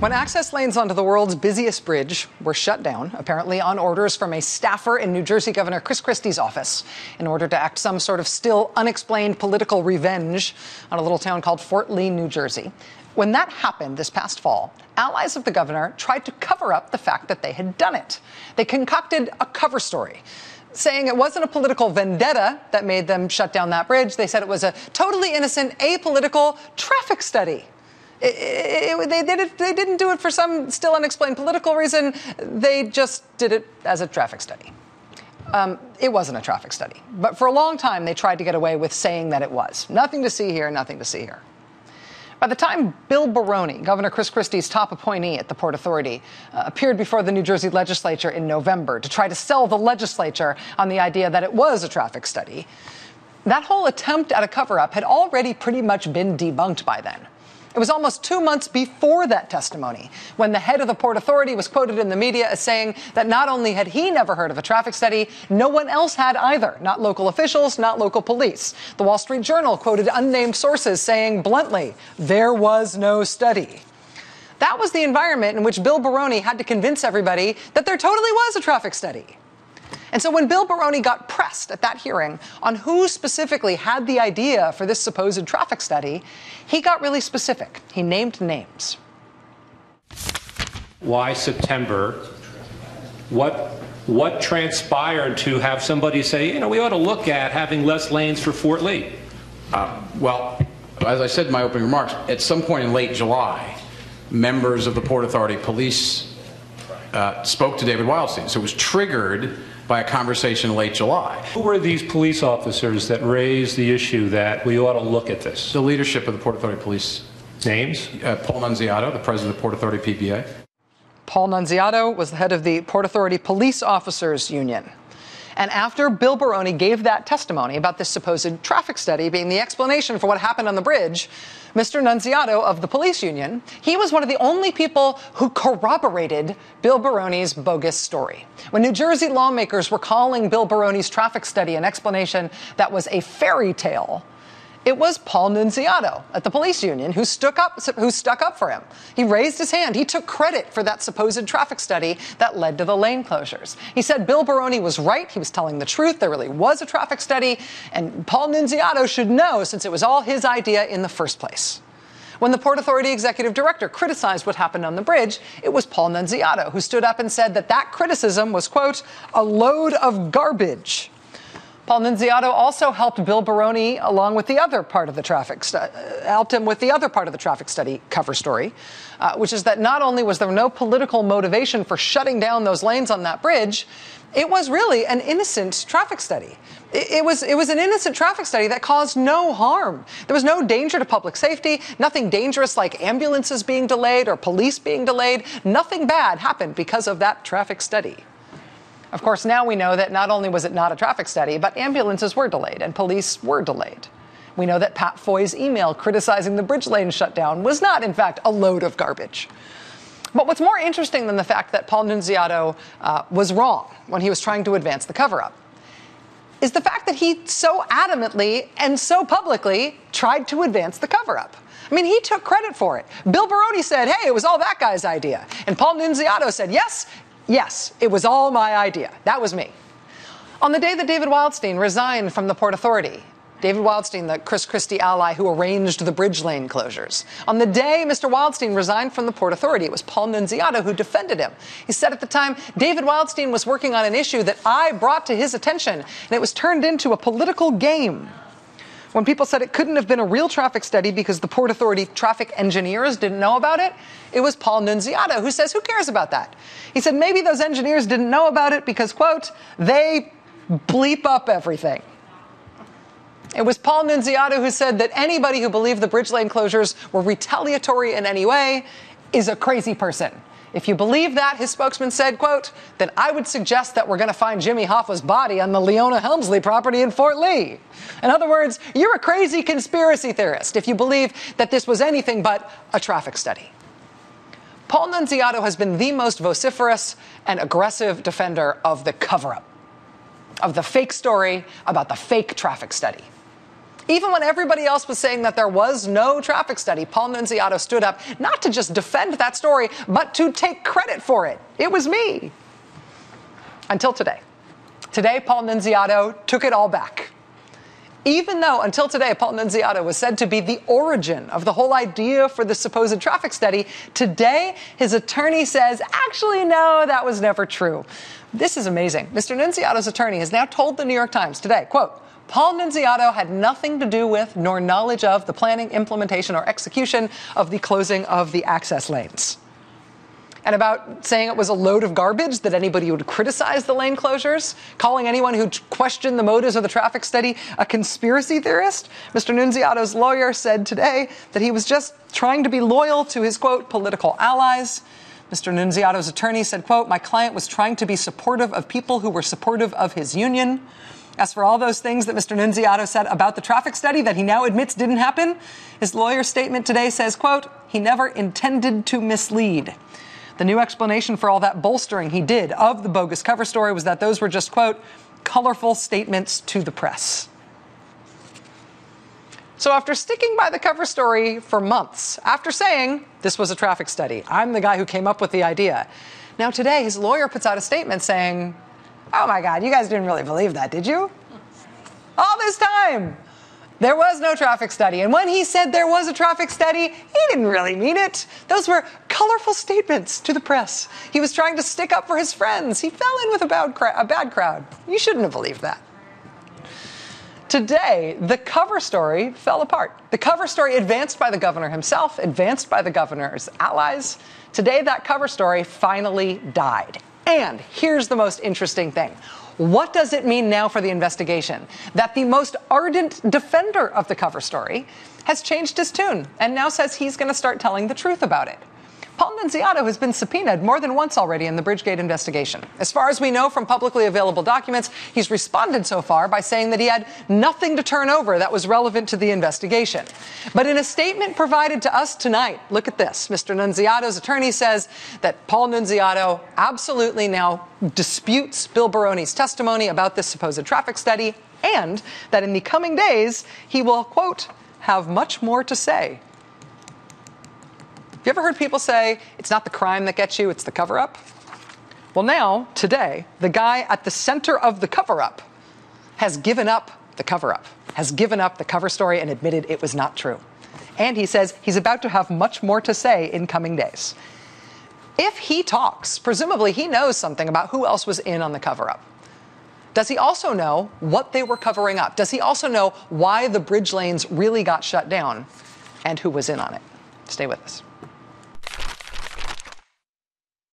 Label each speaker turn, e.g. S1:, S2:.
S1: When access lanes onto the world's busiest bridge were shut down, apparently on orders from a staffer in New Jersey Governor Chris Christie's office, in order to act some sort of still unexplained political revenge on a little town called Fort Lee, New Jersey. When that happened this past fall, allies of the governor tried to cover up the fact that they had done it. They concocted a cover story, saying it wasn't a political vendetta that made them shut down that bridge. They said it was a totally innocent, apolitical traffic study. They didn't do it for some still unexplained political reason. They just did it as a traffic study. It wasn't a traffic study. But for a long time, they tried to get away with saying that it was. Nothing to see here, nothing to see here. By the time Bill Baroni, Governor Chris Christie's top appointee at the Port Authority, appeared before the New Jersey legislature in November to try to sell the legislature on the idea that it was a traffic study, that whole attempt at a cover-up had already pretty much been debunked by then. It was almost 2 months before that testimony when the head of the Port Authority was quoted in the media as saying that not only had he never heard of a traffic study, no one else had either. Not local officials, not local police. The Wall Street Journal quoted unnamed sources saying bluntly, there was no study. That was the environment in which Bill Baroni had to convince everybody that there totally was a traffic study. And so when Bill Baroni got pressed at that hearing on who specifically had the idea for this supposed traffic study, he got really specific. He named names.
S2: Why September? What transpired to have somebody say, we ought to look at having less lanes for Fort Lee?
S3: Well, as I said in my opening remarks, at some point in late July, members of the Port Authority police spoke to David Wildstein. So it was triggered by a conversation in late July.
S2: Who were these police officers that raised the issue that we ought to look at this?
S3: The leadership of the Port Authority Police.
S2: Names?
S3: Paul Nunziato, the president of the Port Authority PPA.
S1: Paul Nunziato was the head of the Port Authority Police Officers Union. And after Bill Baroni gave that testimony about this supposed traffic study being the explanation for what happened on the bridge, Mr. Nunziato of the police union, he was one of the only people who corroborated Bill Baroni's bogus story. When New Jersey lawmakers were calling Bill Baroni's traffic study an explanation that was a fairy tale, it was Paul Nunziato at the police union who stuck up for him. He raised his hand. He took credit for that supposed traffic study that led to the lane closures. He said Bill Baroni was right. He was telling the truth. There really was a traffic study. And Paul Nunziato should know since it was all his idea in the first place. When the Port Authority executive director criticized what happened on the bridge, it was Paul Nunziato who stood up and said that criticism was, quote, a load of garbage. Paul Nunziato also helped Bill Baroni along with the other part of the traffic study cover story, which is that not only was there no political motivation for shutting down those lanes on that bridge, it was really an innocent traffic study. It was an innocent traffic study that caused no harm. There was no danger to public safety, nothing dangerous like ambulances being delayed or police being delayed. Nothing bad happened because of that traffic study. Of course, now we know that not only was it not a traffic study, but ambulances were delayed and police were delayed. We know that Pat Foy's email criticizing the bridge lane shutdown was not, in fact, a load of garbage. But what's more interesting than the fact that Paul Nunziato was wrong when he was trying to advance the cover-up is the fact that he so adamantly and so publicly tried to advance the cover-up. I mean, he took credit for it. Bill Baroni said, hey, it was all that guy's idea. And Paul Nunziato said, yes, it was all my idea. That was me. On the day that David Wildstein resigned from the Port Authority, David Wildstein, the Chris Christie ally who arranged the bridge lane closures, on the day Mr. Wildstein resigned from the Port Authority, it was Paul Nunziato who defended him. He said at the time, David Wildstein was working on an issue that I brought to his attention, and it was turned into a political game. When people said it couldn't have been a real traffic study because the Port Authority traffic engineers didn't know about it, it was Paul Nunziato who says, who cares about that? He said maybe those engineers didn't know about it because, quote, they bleep up everything. It was Paul Nunziato who said that anybody who believed the bridge lane closures were retaliatory in any way is a crazy person. If you believe that, his spokesman said, quote, then I would suggest that we're going to find Jimmy Hoffa's body on the Leona Helmsley property in Fort Lee. In other words, you're a crazy conspiracy theorist if you believe that this was anything but a traffic study. Paul Nunziato has been the most vociferous and aggressive defender of the cover-up, of the fake story about the fake traffic study. Even when everybody else was saying that there was no traffic study, Paul Nunziato stood up not to just defend that story, but to take credit for it. It was me. Until today. Today, Paul Nunziato took it all back. Even though, until today, Paul Nunziato was said to be the origin of the whole idea for the supposed traffic study, today his attorney says, actually, no, that was never true. This is amazing. Mr. Nunziato's attorney has now told the New York Times today, quote, Paul Nunziato had nothing to do with nor knowledge of the planning, implementation, or execution of the closing of the access lanes. And about saying it was a load of garbage that anybody would criticize the lane closures, calling anyone who questioned the motives of the traffic study a conspiracy theorist, Mr. Nunziato's lawyer said today that he was just trying to be loyal to his, quote, political allies. Mr. Nunziato's attorney said, quote, my client was trying to be supportive of people who were supportive of his union. As for all those things that Mr. Nunziato said about the traffic study that he now admits didn't happen, his lawyer's statement today says, quote, he never intended to mislead. The new explanation for all that bolstering he did of the bogus cover story was that those were just, quote, colorful statements to the press. So after sticking by the cover story for months, after saying this was a traffic study, I'm the guy who came up with the idea, now today his lawyer puts out a statement saying, oh my God, you guys didn't really believe that, did you? All this time, there was no traffic study. And when he said there was a traffic study, he didn't really mean it. Those were colorful statements to the press. He was trying to stick up for his friends. He fell in with a bad crowd. You shouldn't have believed that. Today, the cover story fell apart. The cover story advanced by the governor himself, advanced by the governor's allies. Today, that cover story finally died. And here's the most interesting thing. What does it mean now for the investigation? That the most ardent defender of the cover story has changed his tune and now says he's going to start telling the truth about it. Paul Nunziato has been subpoenaed more than once already in the Bridgegate investigation. As far as we know from publicly available documents, he's responded so far by saying that he had nothing to turn over that was relevant to the investigation. But in a statement provided to us tonight, look at this. Mr. Nunziato's attorney says that Paul Nunziato absolutely now disputes Bill Baroni's testimony about this supposed traffic study, and that in the coming days, he will, quote, have much more to say. Have you ever heard people say, it's not the crime that gets you, it's the cover-up? Well, now, today, the guy at the center of the cover-up has given up the cover-up, has given up the cover story and admitted it was not true. And he says he's about to have much more to say in coming days. If he talks, presumably he knows something about who else was in on the cover-up. Does he also know what they were covering up? Does he also know why the bridge lanes really got shut down and who was in on it? Stay with us.